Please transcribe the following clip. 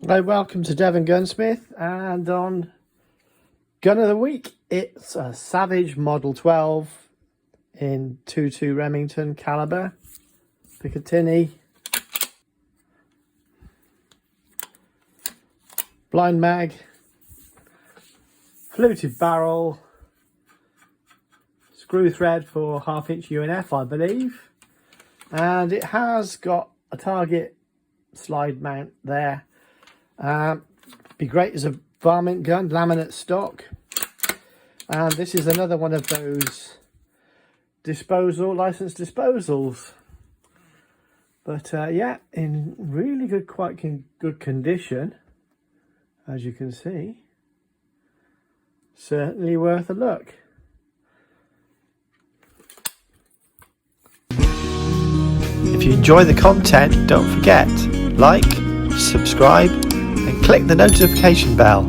Hello, welcome to Devongunsmith, and on Gun of the Week, it's a Savage Model 12 in 22 Remington caliber, Picatinny, blind mag, fluted barrel, screw thread for 1/2 inch UNF, I believe, and it has got a target slide mount there. Be great as a varmint gun, laminate stock. And this is another one of those licensed disposals. But yeah, in really good, quite good condition, as you can see. Certainly worth a look. If you enjoy the content, don't forget, like, subscribe, and click the notification bell.